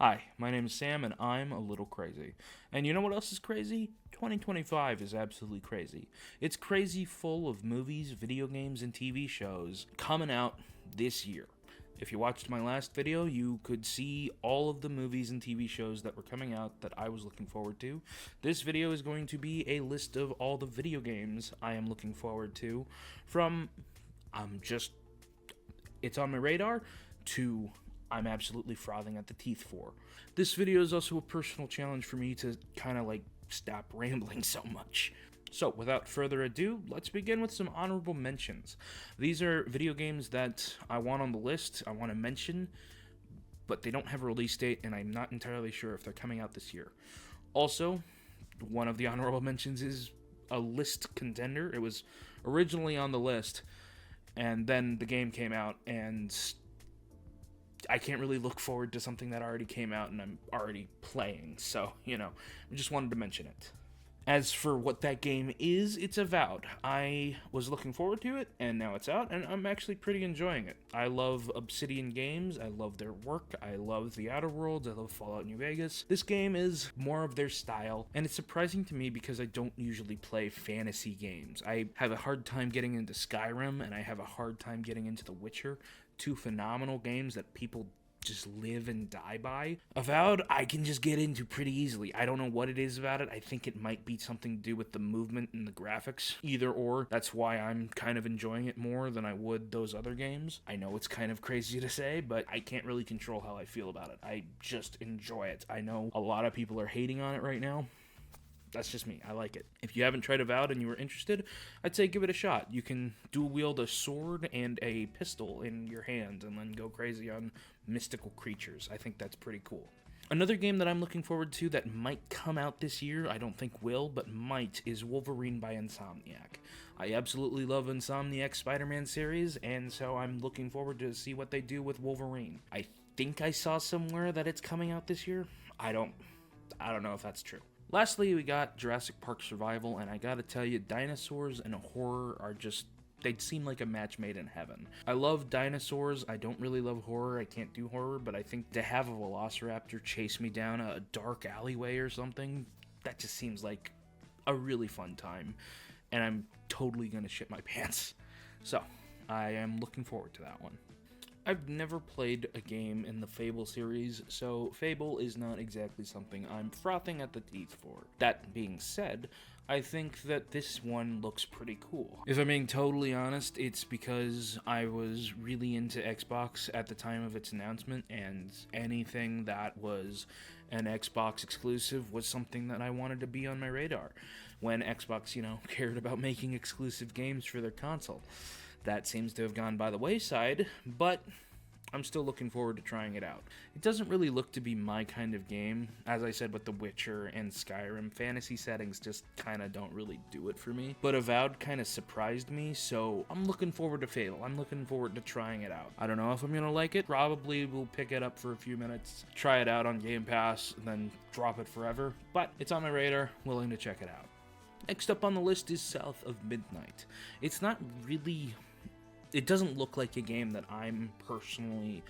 Hi, my name is Sam and I'm a little crazy. And you know what else is crazy? 2025 is absolutely crazy. It's crazy full of movies, video games, and TV shows coming out this year. If you watched my last video, you could see all of the movies and TV shows that were coming out that I was looking forward to. This video is going to be a list of all the video games I am looking forward to from it's on my radar to I'm absolutely frothing at the teeth for. This video is also a personal challenge for me to kind of stop rambling so much. So without further ado, let's begin with some honorable mentions. These are video games that I want on the list, I want to mention, but they don't have a release date and I'm not entirely sure if they're coming out this year. Also, one of the honorable mentions is a list contender. It was originally on the list and then the game came out and I can't really look forward to something that already came out and I'm already playing, so, I just wanted to mention it. As for what that game is, it's Avowed. I was looking forward to it, and now it's out, and I'm actually pretty enjoying it. I love Obsidian games, I love their work, I love The Outer Worlds, I love Fallout New Vegas. This game is more of their style, and it's surprising to me because I don't usually play fantasy games. I have a hard time getting into Skyrim, and I have a hard time getting into The Witcher, two phenomenal games that people just live and die by. Avowed, I can just get into pretty easily. I don't know what it is about it. I think it might be something to do with the movement and the graphics. Either or. That's why I'm kind of enjoying it more than I would those other games. I know it's kind of crazy to say, but I can't really control how I feel about it. I just enjoy it. I know a lot of people are hating on it right now. That's just me. I like it. If you haven't tried Avowed and you were interested, I'd say give it a shot. You can dual wield a sword and a pistol in your hand and then go crazy on mystical creatures. I think that's pretty cool. Another game that I'm looking forward to that might come out this year, I don't think will, but might, is Wolverine by Insomniac. I absolutely love Insomniac's Spider-Man series, and so I'm looking forward to see what they do with Wolverine. I think I saw somewhere that it's coming out this year. I don't know if that's true. Lastly, we got Jurassic Park Survival, and I gotta tell you, dinosaurs and horror are just, they'd seem like a match made in heaven. I love dinosaurs, I don't really love horror, I can't do horror, but I think to have a velociraptor chase me down a dark alleyway or something, that just seems like a really fun time, and I'm totally gonna shit my pants. So, I am looking forward to that one. I've never played a game in the Fable series, so Fable is not exactly something I'm frothing at the teeth for. That being said, I think that this one looks pretty cool. If I'm being totally honest, it's because I was really into Xbox at the time of its announcement, and anything that was an Xbox exclusive was something that I wanted to be on my radar. When Xbox, cared about making exclusive games for their console. That seems to have gone by the wayside, but I'm still looking forward to trying it out. It doesn't really look to be my kind of game. As I said with The Witcher and Skyrim, fantasy settings just kind of don't really do it for me. But Avowed kind of surprised me, so I'm looking forward to Fable. I'm looking forward to trying it out. I don't know if I'm going to like it. Probably will pick it up for a few minutes, try it out on Game Pass, and then drop it forever. But it's on my radar, willing to check it out. Next up on the list is South of Midnight. It's not really... It doesn't look like a game that I'm personally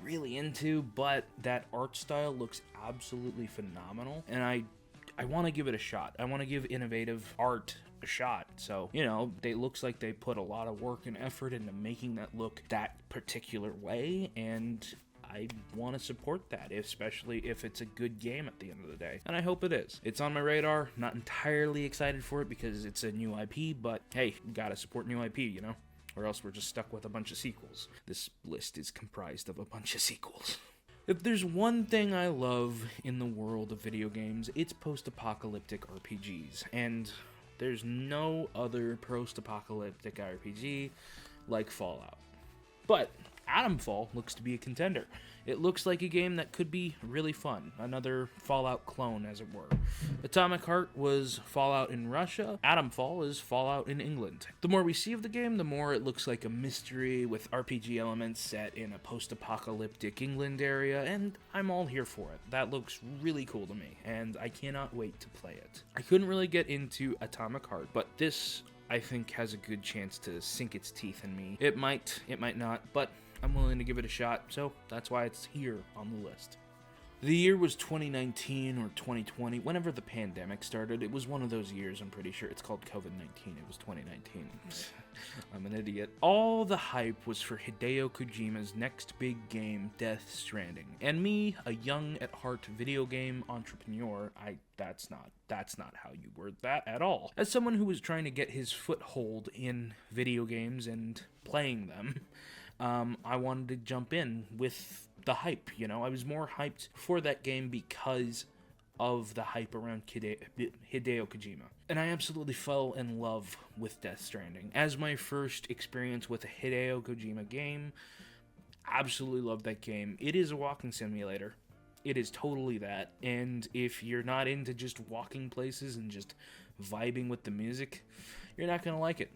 really into, but that art style looks absolutely phenomenal, and I want to give it a shot. I want to give innovative art a shot. So, it looks like they put a lot of work and effort into making that look that particular way, and I want to support that, especially if it's a good game at the end of the day. And I hope it is. It's on my radar. Not entirely excited for it because it's a new IP, but hey, gotta support new IP, Or else we're just stuck with a bunch of sequels. This list is comprised of a bunch of sequels. If there's one thing I love in the world of video games, it's post-apocalyptic RPGs. And there's no other post-apocalyptic RPG like Fallout. But Atomfall looks to be a contender. It looks like a game that could be really fun. Another Fallout clone, as it were. Atomic Heart was Fallout in Russia. Atomfall is Fallout in England. The more we see of the game, the more it looks like a mystery with RPG elements set in a post-apocalyptic England area, and I'm all here for it. That looks really cool to me, and I cannot wait to play it. I couldn't really get into Atomic Heart, but this, I think, has a good chance to sink its teeth in me. It might not, but I'm willing to give it a shot, so that's why it's here on the list. The year was 2019 or 2020, whenever the pandemic started. It was one of those years, I'm pretty sure. It's called COVID-19. It was 2019. I'm an idiot. All the hype was for Hideo Kojima's next big game, Death Stranding. And me, a young at heart video game entrepreneur, that's not how you word that at all. As someone who was trying to get his foothold in video games and playing them, I wanted to jump in with the hype, you know? I was more hyped for that game because of the hype around Hideo Kojima. And I absolutely fell in love with Death Stranding. As my first experience with a Hideo Kojima game, absolutely loved that game. It is a walking simulator. It is totally that. And if you're not into just walking places and just vibing with the music, you're not going to like it.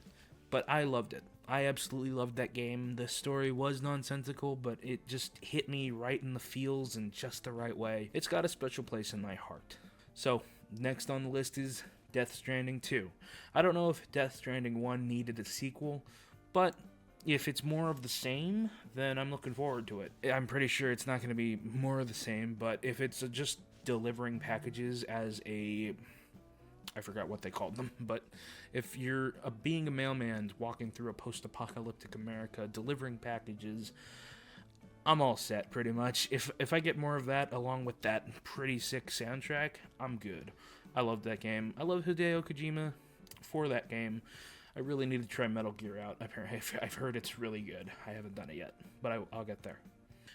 But I loved it. I absolutely loved that game. The story was nonsensical, but it just hit me right in the feels in just the right way. It's got a special place in my heart. So, next on the list is Death Stranding 2. I don't know if Death Stranding 1 needed a sequel, but if it's more of the same, then I'm looking forward to it. I'm pretty sure it's not going to be more of the same, but if it's just delivering packages as a... I forgot what they called them, but if you're being a mailman walking through a post-apocalyptic America delivering packages, I'm all set pretty much. If I get more of that along with that pretty sick soundtrack, I'm good. I love that game. I love Hideo Kojima for that game. I really need to try Metal Gear out. I've heard it's really good. I haven't done it yet, but I'll get there.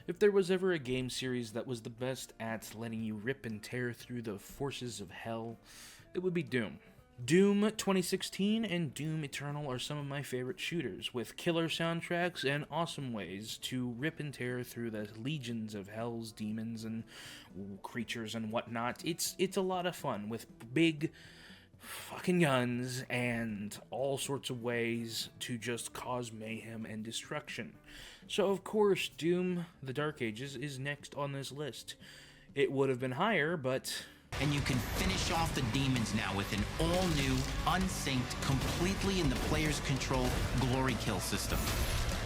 If there was ever a game series that was the best at letting you rip and tear through the forces of hell, it would be Doom. Doom 2016 and Doom Eternal are some of my favorite shooters, with killer soundtracks and awesome ways to rip and tear through the legions of hell's demons and creatures and whatnot. It's a lot of fun, with big fucking guns and all sorts of ways to just cause mayhem and destruction. So of course, Doom: The Dark Ages is next on this list. It would have been higher, but... And you can finish off the demons now with an all-new, unsynced, completely in the player's control glory kill system.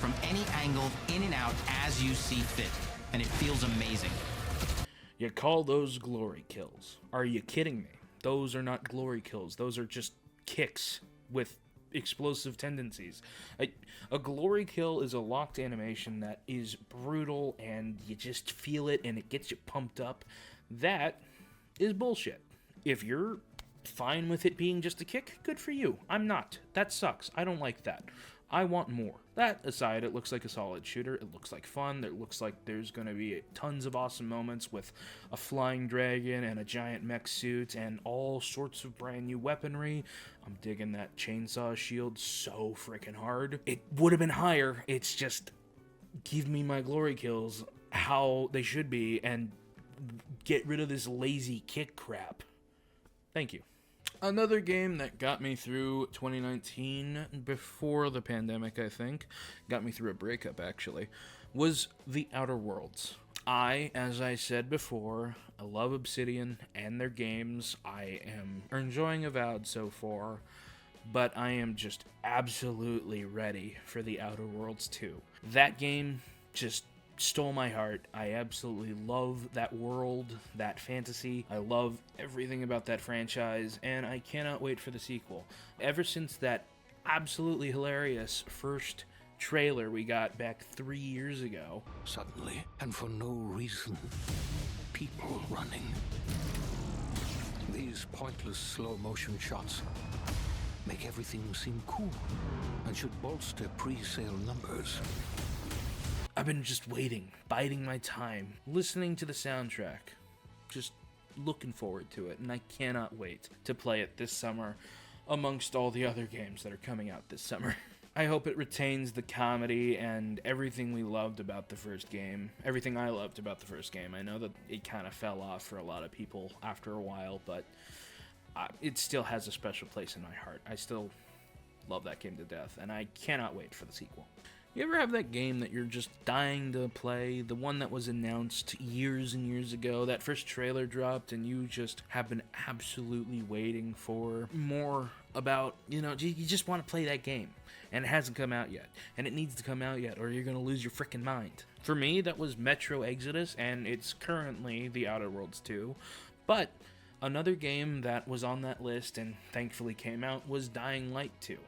From any angle, in and out, as you see fit. And it feels amazing. You call those glory kills? Are you kidding me? Those are not glory kills. Those are just kicks with explosive tendencies. A glory kill is a locked animation that is brutal and you just feel it and it gets you pumped up. That is bullshit. If you're fine with it being just a kick, good for you. I'm not. That sucks. I don't like that. I want more. That aside, it looks like a solid shooter. It looks like fun. It looks like there's going to be tons of awesome moments with a flying dragon and a giant mech suit and all sorts of brand new weaponry. I'm digging that chainsaw shield so freaking hard. It would have been higher. It's just, give me my glory kills how they should be and get rid of this lazy kick crap. Thank you. Another game that got me through 2019, before the pandemic, I think, got me through a breakup, actually, was The Outer Worlds. As I said before, I love Obsidian and their games. I am enjoying Avowed so far, but I am just absolutely ready for The Outer Worlds 2. That game just stole my heart. I absolutely love that world, that fantasy. I love everything about that franchise, and I cannot wait for the sequel. Ever since that absolutely hilarious first trailer we got back 3 years ago. Suddenly, and for no reason, people running. These pointless slow-motion shots make everything seem cool and should bolster pre-sale numbers. I've been just waiting, biding my time, listening to the soundtrack, just looking forward to it, and I cannot wait to play it this summer amongst all the other games that are coming out this summer. I hope it retains the comedy and everything we loved about the first game, everything I loved about the first game. I know that it kind of fell off for a lot of people after a while, but it still has a special place in my heart. I still love that game to death, and I cannot wait for the sequel. You ever have that game that you're just dying to play? The one that was announced years and years ago, that first trailer dropped, and you just have been absolutely waiting for more about, you just want to play that game. and it hasn't come out yet, and it needs to come out yet, or you're gonna lose your freaking mind. For me, that was Metro Exodus, and it's currently The Outer Worlds 2, but another game that was on that list and thankfully came out was Dying Light 2.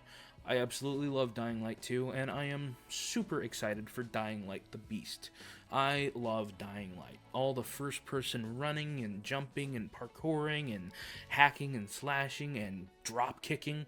I absolutely love Dying Light 2, and I am super excited for Dying Light the Beast. I love Dying Light. All the first-person running and jumping and parkouring and hacking and slashing and drop-kicking.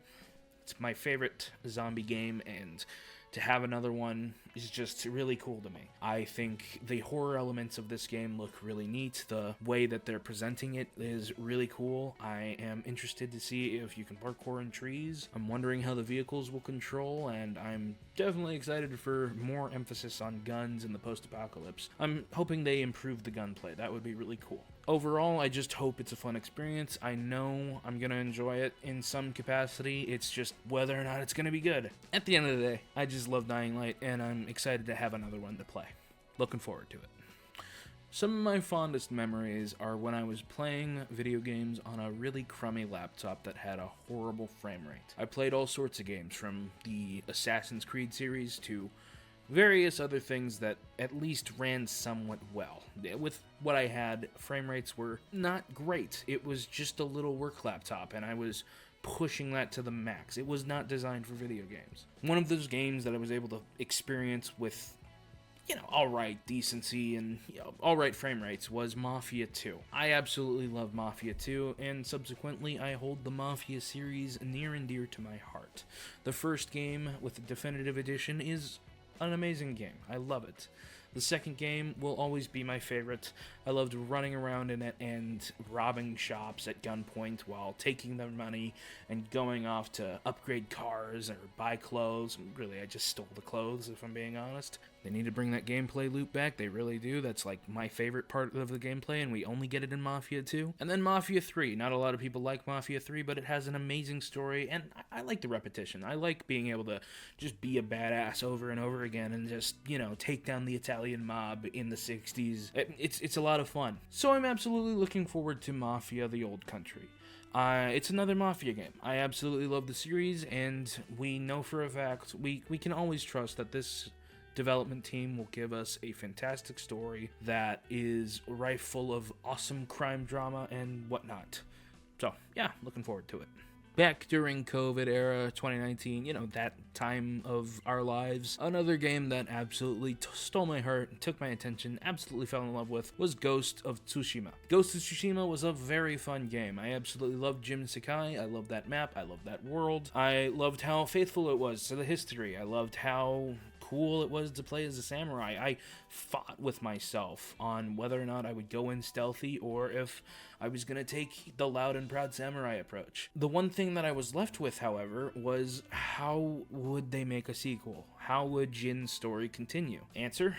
It's my favorite zombie game, and to have another one is just really cool to me. I think the horror elements of this game look really neat. The way that they're presenting it is really cool. I am interested to see if you can parkour in trees. I'm wondering how the vehicles will control, and I'm definitely excited for more emphasis on guns in the post-apocalypse. I'm hoping they improve the gunplay. That would be really cool. Overall, I just hope it's a fun experience. I know I'm going to enjoy it in some capacity. It's just whether or not it's going to be good. At the end of the day, I just love Dying Light, and I'm excited to have another one to play. Looking forward to it. Some of my fondest memories are when I was playing video games on a really crummy laptop that had a horrible frame rate. I played all sorts of games, from the Assassin's Creed series to various other things that at least ran somewhat well. With what I had, frame rates were not great. It was just a little work laptop, and I was pushing that to the max. It was not designed for video games. One of those games that I was able to experience with, alright decency and, alright frame rates was Mafia 2. I absolutely love Mafia 2, and subsequently I hold the Mafia series near and dear to my heart. The first game with the definitive edition is an amazing game. I love it. The second game will always be my favorite. I loved running around in it and robbing shops at gunpoint while taking their money and going off to upgrade cars or buy clothes. Really, I just stole the clothes, if I'm being honest. They need to bring that gameplay loop back. They really do. That's like my favorite part of the gameplay, and we only get it in Mafia 2. And then Mafia 3. Not a lot of people like Mafia 3, but it has an amazing story, and I like the repetition. I like being able to just be a badass over and over again and just, take down the Italian mob in the 60s. It's a lot of fun. So I'm absolutely looking forward to Mafia The Old Country. It's another Mafia game. I absolutely love the series, and we know for a fact, we can always trust that this development team will give us a fantastic story that is rife full of awesome crime drama and whatnot. So, yeah, looking forward to it. Back during COVID era 2019, that time of our lives, another game that absolutely stole my heart and took my attention, absolutely fell in love with, was Ghost of Tsushima. Ghost of Tsushima was a very fun game. I absolutely loved Jin Sakai. I loved that map. I loved that world. I loved how faithful it was to the history. I loved how cool it was to play as a samurai. I fought with myself on whether or not I would go in stealthy or if I was going to take the loud and proud samurai approach. The one thing that I was left with, however, was how would they make a sequel? How would Jin's story continue? Answer: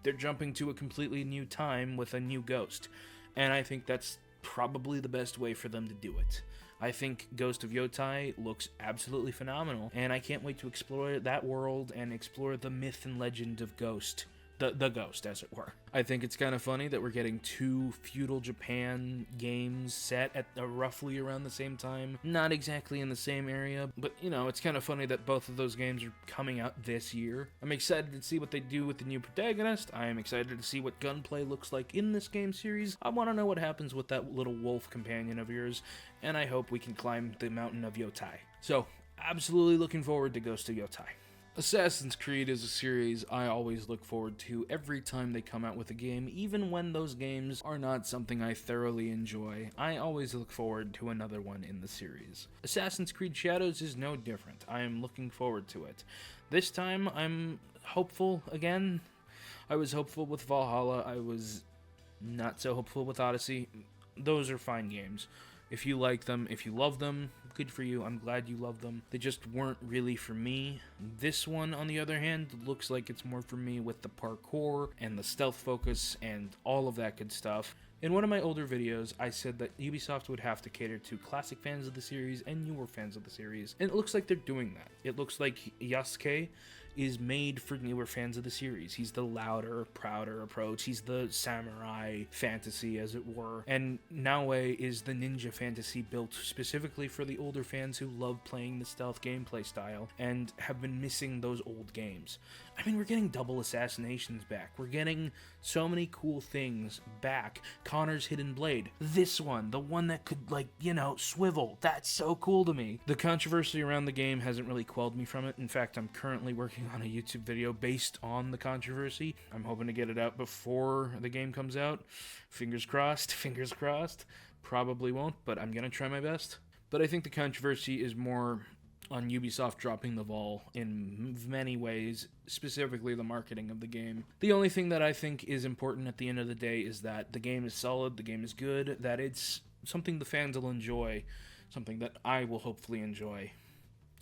they're jumping to a completely new time with a new ghost, and I think that's probably the best way for them to do it. I think Ghost of Yotei looks absolutely phenomenal, and I can't wait to explore that world and explore the myth and legend of Ghost. The Ghost, as it were. I think it's kind of funny that we're getting two feudal Japan games set at roughly around the same time. Not exactly in the same area, but it's kind of funny that both of those games are coming out this year. I'm excited to see what they do with the new protagonist. I am excited to see what gunplay looks like in this game series. I want to know what happens with that little wolf companion of yours, and I hope we can climb the mountain of Yotei. So, absolutely looking forward to Ghost of Yotei. Assassin's Creed is a series I always look forward to every time they come out with a game, even when those games are not something I thoroughly enjoy. I always look forward to another one in the series. Assassin's Creed Shadows is no different. I am looking forward to it. This time, I'm hopeful again. I was hopeful with Valhalla. I was not so hopeful with Odyssey. Those are fine games. If you like them, if you love them, good for you. I'm glad you love them. They just weren't really for me. This one, on the other hand, looks like it's more for me with the parkour and the stealth focus and all of that good stuff. In one of my older videos, I said that Ubisoft would have to cater to classic fans of the series and newer fans of the series, and it looks like they're doing that. It looks like Yasuke is made for newer fans of the series. He's the louder, prouder approach. He's the samurai fantasy, as it were. And Naoe is the ninja fantasy built specifically for the older fans who love playing the stealth gameplay style and have been missing those old games. I mean, we're getting double assassinations back. We're getting so many cool things back. Connor's Hidden Blade. This one, the one that could, like, you know, swivel. That's so cool to me. The controversy around the game hasn't really quelled me from it. In fact, I'm currently working on a YouTube video based on the controversy. I'm hoping to get it out before the game comes out. Fingers crossed, fingers crossed. Probably won't, but I'm gonna try my best. But I think the controversy is more on Ubisoft dropping the ball in many ways, specifically the marketing of the game. The only thing that I think is important at the end of the day is that the game is solid, the game is good, that it's something the fans will enjoy, something that I will hopefully enjoy.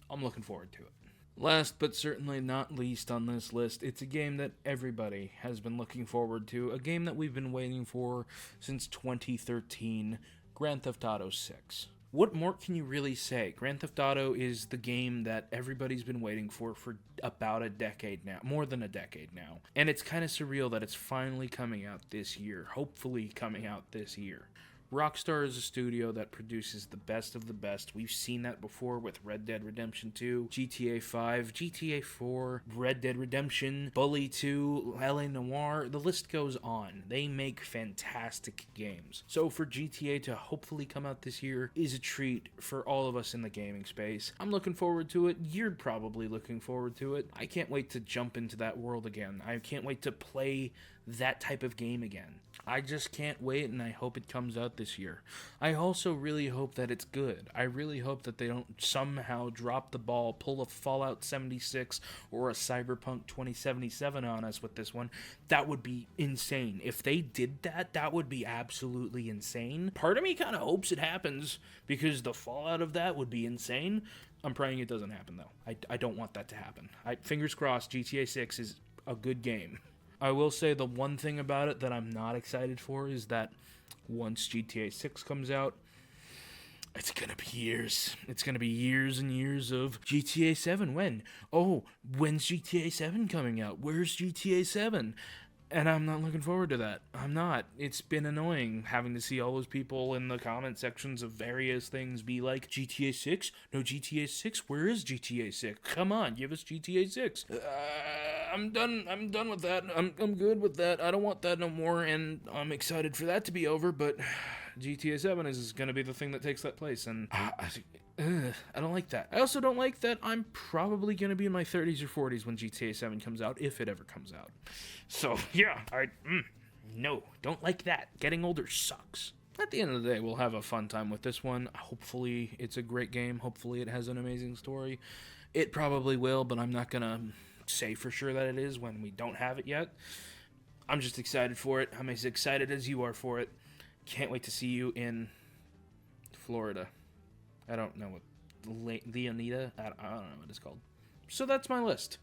I'm looking forward to it. Last but certainly not least on this list, it's a game that everybody has been looking forward to, a game that we've been waiting for since 2013, Grand Theft Auto 6. What more can you really say? Grand Theft Auto is the game that everybody's been waiting for about a decade now, more than a decade now. And it's kind of surreal that it's finally coming out this year, hopefully coming out this year. Rockstar is a studio that produces the best of the best. We've seen that before with Red Dead Redemption 2, GTA 5, GTA 4, Red Dead Redemption, Bully 2, LA Noire, the list goes on. They make fantastic games. So for GTA to hopefully come out this year is a treat for all of us in the gaming space. I'm looking forward to it. You're probably looking forward to it. I can't wait to jump into that world again. I can't wait to play that type of game again. I just can't wait, and I hope it comes out this year. I also really hope that it's good. I really hope that they don't somehow drop the ball, pull a Fallout 76 or a Cyberpunk 2077 on us with this one. That would be insane. If they did that, that would be absolutely insane. Part of me kind of hopes it happens, because the fallout of that would be insane. I'm praying it doesn't happen, though. I don't want that to happen. Fingers crossed, GTA 6 is a good game. I will say the one thing about it that I'm not excited for is that once GTA 6 comes out, it's gonna be years. It's gonna be years and years of GTA 7. When? Oh, when's GTA 7 coming out? Where's GTA 7? And I'm not looking forward to that. I'm not. It's been annoying having to see all those people in the comment sections of various things be like, GTA 6? No GTA 6? Where is GTA 6? Come on, give us GTA 6. I'm done with that. I'm good with that. I don't want that no more, and I'm excited for that to be over, but GTA 7 is going to be the thing that takes that place, and I don't like that. I also don't like that I'm probably going to be in my 30s or 40s when GTA 7 comes out, if it ever comes out. So, yeah, no, don't like that. Getting older sucks. At the end of the day, we'll have a fun time with this one. Hopefully, it's a great game. Hopefully, it has an amazing story. It probably will, but I'm not going to say for sure that it is when we don't have it yet. I'm just excited for it. I'm as excited as you are for it. Can't wait to see you in Florida. I don't know what Leonida. I don't know what it's called. So that's my list.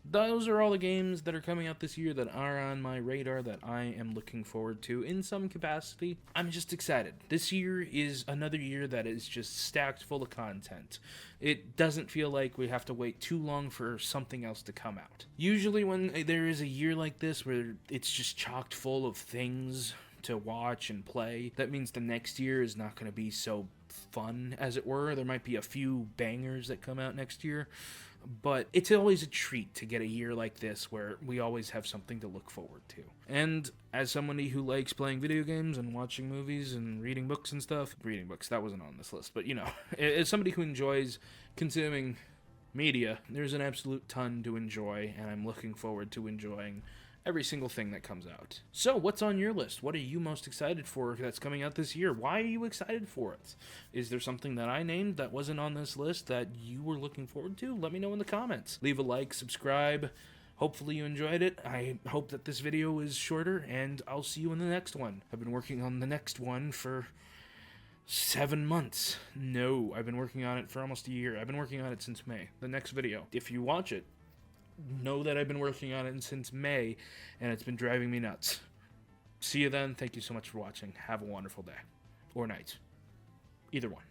Those are all the games that are coming out this year that are on my radar that I am looking forward to in some capacity. I'm just excited. This year is another year that is just stacked full of content. It doesn't feel like we have to wait too long for something else to come out. Usually when there is a year like this where it's just chocked full of things to watch and play, that means the next year is not going to be so fun, as it were. There might be a few bangers that come out next year, but it's always a treat to get a year like this where we always have something to look forward to. And as somebody who likes playing video games and watching movies and reading books and stuff, that wasn't on this list, but you know, as somebody who enjoys consuming media, there's an absolute ton to enjoy, and I'm looking forward to enjoying every single thing that comes out. So, what's on your list? What are you most excited for that's coming out this year? Why are you excited for it? Is there something that I named that wasn't on this list that you were looking forward to? Let me know in the comments. Leave a like, subscribe. Hopefully you enjoyed it. I hope that this video is shorter, and I'll see you in the next one. I've been working on the next one for 7 months. No, I've been working on it for almost a year. I've been working on it since May. The next video, if you watch it, know that I've been working on it since May, and it's been driving me nuts. See you then. Thank you so much for watching. Have a wonderful day. Or night. Either one.